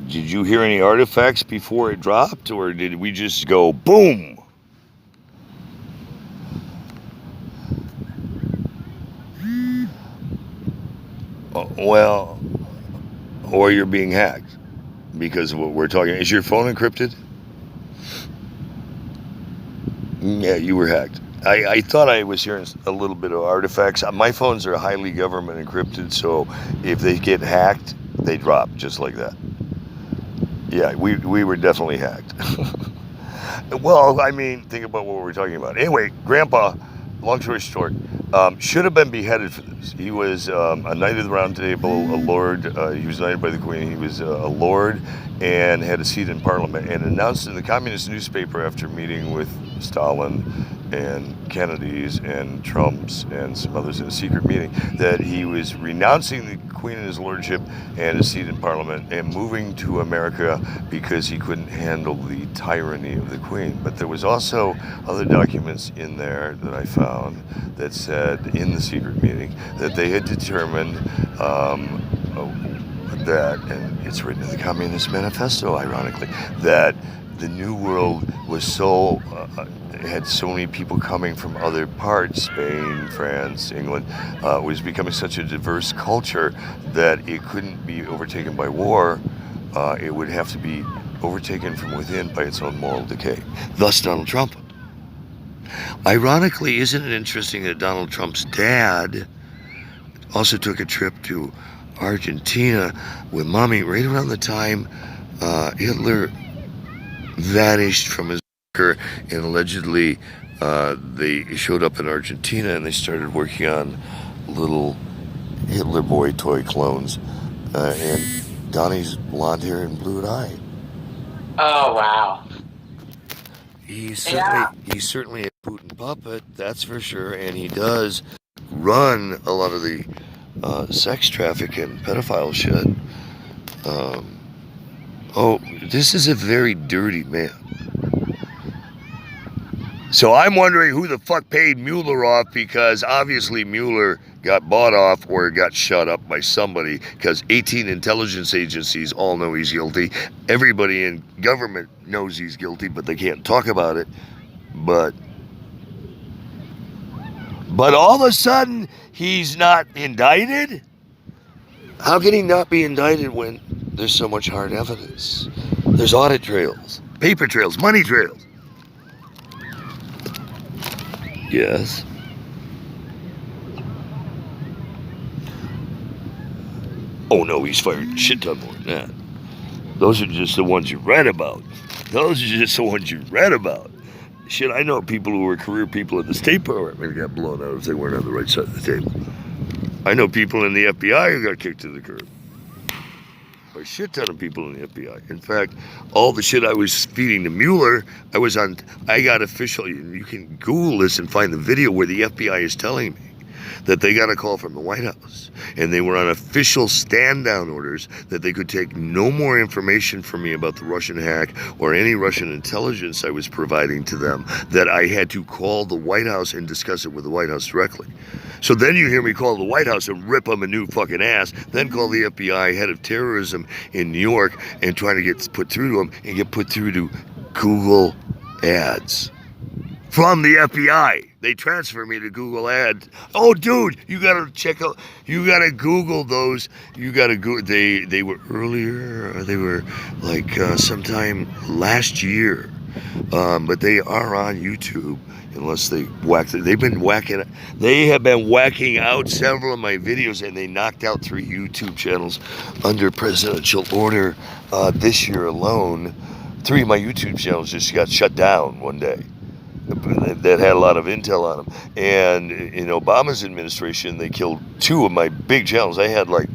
Did you hear any artifacts before it dropped, or did we just go boom? Well, or you're being hacked because of what we're talking. Is your phone encrypted? Yeah, you were hacked. I thought I was hearing a little bit of artifacts. My phones are highly government encrypted, so if they get hacked, they drop just like that. Yeah, we were definitely hacked. Well, I mean, think about what we're talking about. Anyway, Grandpa, long story short, should have been beheaded for this. He was a knight of the round table, a lord. He was knighted by the queen. He was a lord and had a seat in parliament and announced in the communist newspaper after meeting with Stalin and Kennedy's and Trump's and some others in a secret meeting that he was renouncing the queen and his lordship and his seat in parliament and moving to America because he couldn't handle the tyranny of the queen. But there was also other documents in there that I found that said in the secret meeting that they had determined that, and it's written in the Communist Manifesto, ironically, that the New World was so had so many people coming from other parts, Spain, France, England, was becoming such a diverse culture that it couldn't be overtaken by war. It would have to be overtaken from within by its own moral decay. Thus, Donald Trump. Ironically, isn't it interesting that Donald Trump's dad also took a trip to Argentina with mommy right around the time Hitler vanished from his bunker, and allegedly they showed up in Argentina and they started working on little Hitler boy toy clones, and Donnie's blonde hair and blue eye. Oh wow. He's Yeah. certainly a Putin puppet, that's for sure, and he does run a lot of the sex traffic and pedophile shit. Oh, this is a very dirty man. So I'm wondering who the fuck paid Mueller off, because obviously Mueller got bought off or got shut up by somebody, because 18 intelligence agencies all know he's guilty. Everybody in government knows he's guilty, but they can't talk about it. But all of a sudden, he's not indicted? How can he not be indicted when there's so much hard evidence? There's audit trails, paper trails, money trails. Yes. Oh no, he's fired a shit ton more than that. Those are just the ones you read about. Shit, I know people who were career people at the State Department got blown out if they weren't on the right side of the table. I know people in the FBI who got kicked to the curb. A shit ton of people in the FBI. In fact, all the shit I was feeding to Mueller, I got official, you can Google this and find the video where the FBI is telling me that they got a call from the White House and they were on official stand-down orders that they could take no more information from me about the Russian hack or any Russian intelligence I was providing to them, that I had to call the White House and discuss it with the White House directly. So then you hear me call the White House and rip them a new fucking ass, then call the FBI head of terrorism in New York and trying to get put through to them and get put through to Google Ads. From the FBI. They transfer me to Google Ads. Oh, dude, you gotta check out, you gotta Google those. You gotta go, they were earlier, they were like sometime last year. But they are on YouTube, unless they they have been whacking out several of my videos, and they knocked out 3 YouTube channels under presidential order this year alone. 3 of my YouTube channels just got shut down one day that had a lot of intel on them. And in Obama's administration, they killed 2 of my big channels. I had like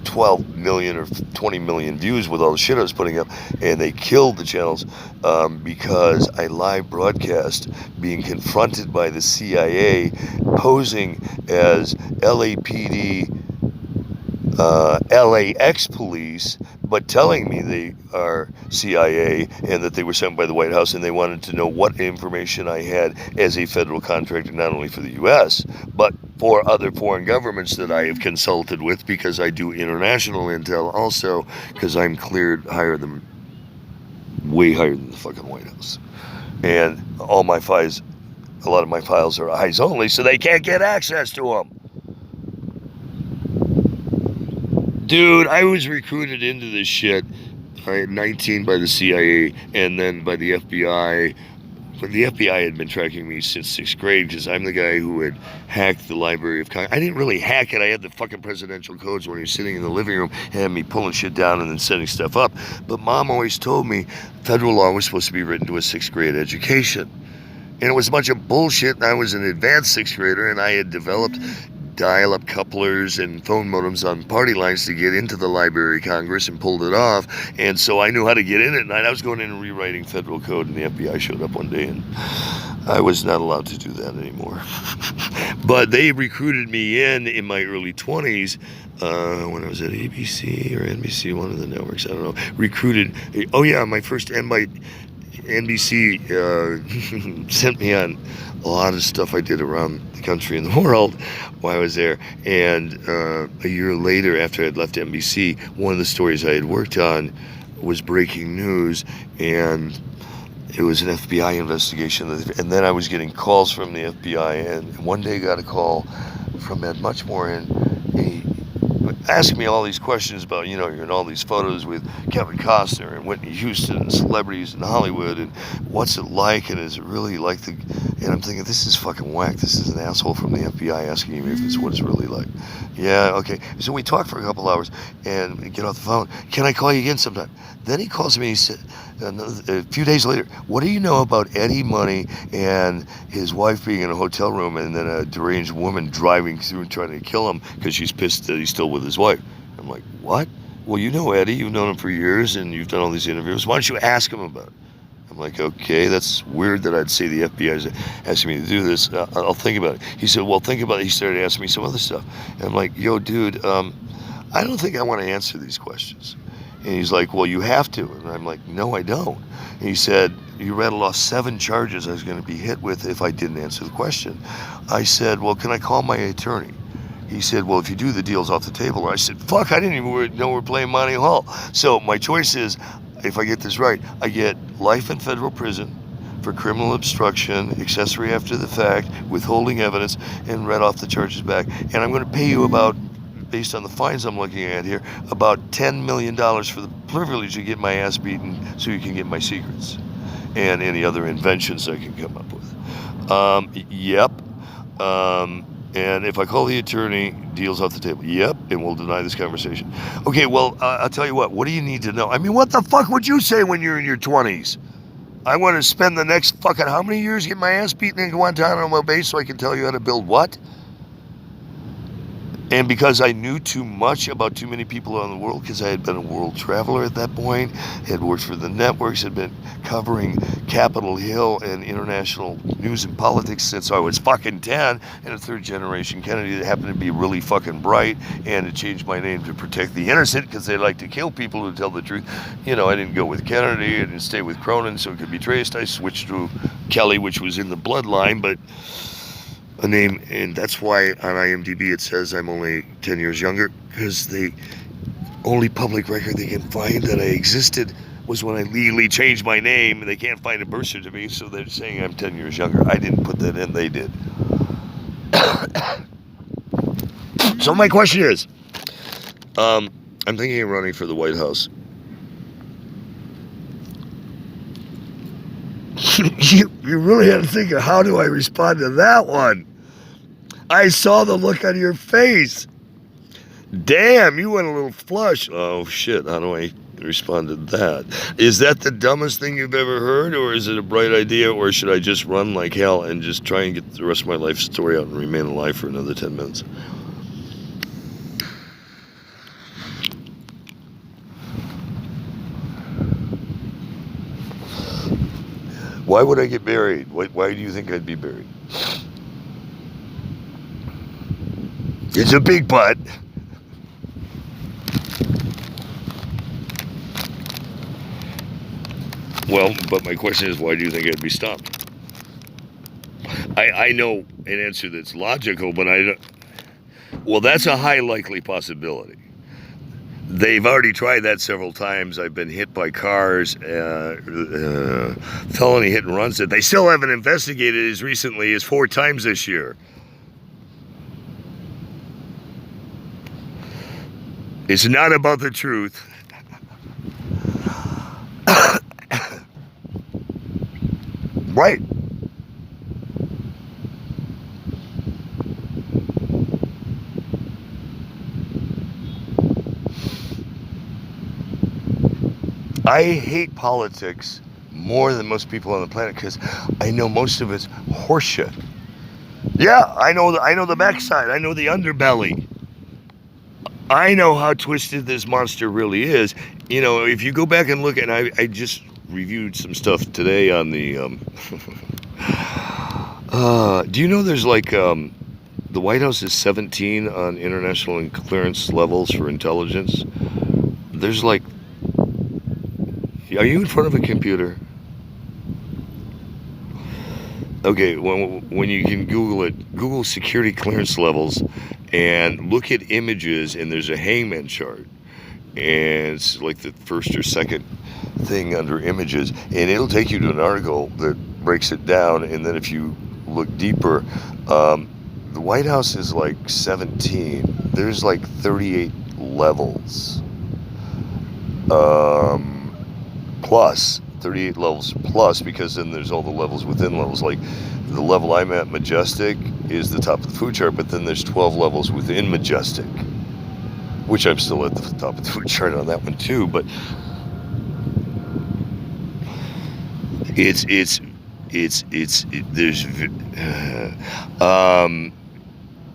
12 million or 20 million views with all the shit I was putting up, and they killed the channels because I live broadcast being confronted by the CIA posing as LAPD, LAX police, but telling me they are CIA and that they were sent by the White House, and they wanted to know what information I had as a federal contractor, not only for the U.S., but for other foreign governments that I have consulted with, because I do international intel also, because I'm cleared way higher than the fucking White House. And all my files, a lot of my files are eyes only, so they can't get access to them. Dude, I was recruited into this shit at 19 by the CIA and then by the FBI. But the FBI had been tracking me since 6th grade, because I'm the guy who had hacked the Library of Congress. I didn't really hack it. I had the fucking presidential codes when he was sitting in the living room and had me pulling shit down and then setting stuff up. But Mom always told me federal law was supposed to be written to a 6th grade education. And it was a bunch of bullshit, and I was an advanced 6th grader, and I had developed dial-up couplers and phone modems on party lines to get into the Library of Congress and pulled it off. And so I knew how to get in at night. I was going in and rewriting federal code, and the FBI showed up one day, and I was not allowed to do that anymore. But they recruited me in my early 20s when I was at ABC or NBC, one of the networks, I don't know, recruited. Oh yeah, my first NBC sent me on a lot of stuff I did around the country and the world while I was there. And a year later, after I'd left NBC, one of the stories I had worked on was breaking news, and it was an FBI investigation. And then I was getting calls from the FBI, and one day I got a call from Ed Muchmore, and he asked me all these questions about, you know, you're in all these photos with Kevin Costner and Whitney Houston and celebrities in Hollywood, and what's it like, and is it really like the... And I'm thinking, this is fucking whack. This is an asshole from the FBI asking me if it's what it's really like. Yeah, okay. So we talked for a couple hours and get off the phone. Can I call you again sometime? Then he calls me, he said, a few days later, what do you know about Eddie Money and his wife being in a hotel room and then a deranged woman driving through and trying to kill him because she's pissed that he's still with his wife? I'm like, what? Well, you know Eddie, you've known him for years and you've done all these interviews. Why don't you ask him about it? I'm like, okay, that's weird that I'd say the FBI is asking me to do this. I'll think about it. He said, well, think about it. He started asking me some other stuff. And I'm like, yo, dude, I don't think I want to answer these questions. And he's like, well, you have to. And I'm like, no, I don't. And he said, you rattled off 7 charges I was going to be hit with if I didn't answer the question. I said, well, can I call my attorney? He said, well, if you do, the deal's off the table. I said, fuck, I didn't even know we're playing Monty Hall. So my choice is, if I get this right, I get life in federal prison for criminal obstruction, accessory after the fact, withholding evidence, and read off the charges back. And I'm going to pay you about, based on the fines I'm looking at here, about $10 million for the privilege to get my ass beaten so you can get my secrets and any other inventions I can come up with. Yep. And if I call the attorney, deal's off the table. Yep, and we'll deny this conversation. Okay, well, I'll tell you what do you need to know? I mean, what the fuck would you say when you're in your 20s? I want to spend the next fucking how many years getting my ass beaten in Guantanamo Bay so I can tell you how to build what? And because I knew too much about too many people around the world, because I had been a world traveler at that point, had worked for the networks, had been covering Capitol Hill and international news and politics since I was fucking 10, and a 3rd generation Kennedy that happened to be really fucking bright, and to change my name to protect the innocent, because they like to kill people who tell the truth. You know, I didn't go with Kennedy, I didn't stay with Cronin so it could be traced. I switched to Kelly, which was in the bloodline, but a name, and that's why on IMDb it says I'm only 10 years younger, because the only public record they can find that I existed was when I legally changed my name, and they can't find a birth certificate, so they're saying I'm 10 years younger. I didn't put that in, they did. So my question is, I'm thinking of running for the White House. You really had to think of how do I respond to that one. I saw the look on your face. Damn, you went a little flush. Oh shit, how do I respond to that? Is that the dumbest thing you've ever heard, or is it a bright idea, or should I just run like hell and just try and get the rest of my life story out and remain alive for another 10 minutes? Why would I get buried? Why do you think I'd be buried? It's a big butt. Well, but my question is, why do you think I'd be stopped? I know an answer that's logical, but I don't. Well, that's a high likely possibility. They've already tried that several times. I've been hit by cars, felony hit and runs that they still haven't investigated as recently as 4 times this year. It's not about the truth. Right. I hate politics more than most people on the planet because I know most of it's horseshit. Yeah, I know the backside. I know the underbelly. I know how twisted this monster really is. You know, if you go back and look at, I just reviewed some stuff today on the. Do you know there's like the White House is 17 on international clearance levels for intelligence? There's like. Are you in front of a computer? Okay, when you can Google it, Google security clearance levels and look at images, and there's a hangman chart. And it's like the first or second thing under images, and it'll take you to an article that breaks it down. And then if you look deeper, the White House is like 17. There's like 38 levels. Plus 38 levels plus, because then there's all the levels within levels. Like the level I'm at, Majestic, is the top of the food chart, but then there's 12 levels within Majestic, which I'm still at the top of the food chart on that one too. But there's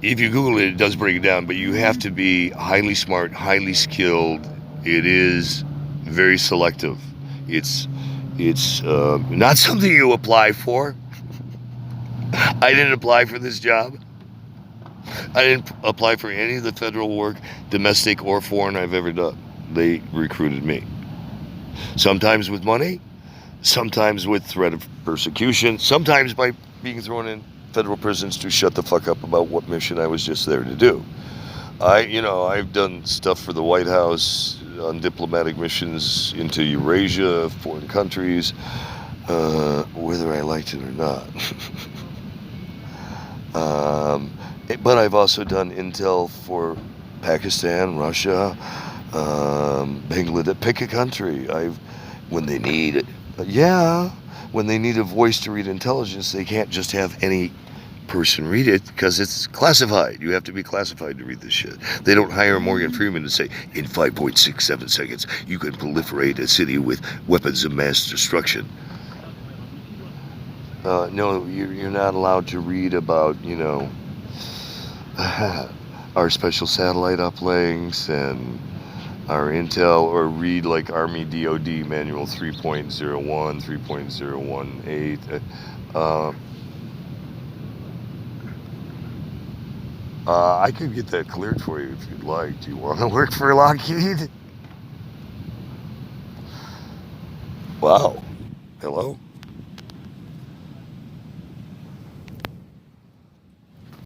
if you Google it, it does break it down, but you have to be highly smart, highly skilled. It is very selective. It's not something you apply for. I didn't apply for this job. I didn't apply for any of the federal work, domestic or foreign, I've ever done. They recruited me. Sometimes with money, sometimes with threat of persecution, sometimes by being thrown in federal prisons to shut the fuck up about what mission I was just there to do. I've done stuff for the White House on diplomatic missions into Eurasia, foreign countries, whether I liked it or not. But I've also done intel for Pakistan, Russia, Bangladesh. Pick a country. When they need a voice to read intelligence, they can't just have any person read it because it's classified. You have to be classified to read this shit. They don't hire Morgan Freeman to say, in 5.67 seconds, you can proliferate a city with weapons of mass destruction. No, you're not allowed to read about, our special satellite uplinks and our intel, or read like Army DOD Manual 3.01, 3.018. I could get that cleared for you if you'd like. Do you want to work for Lockheed? Wow. Hello?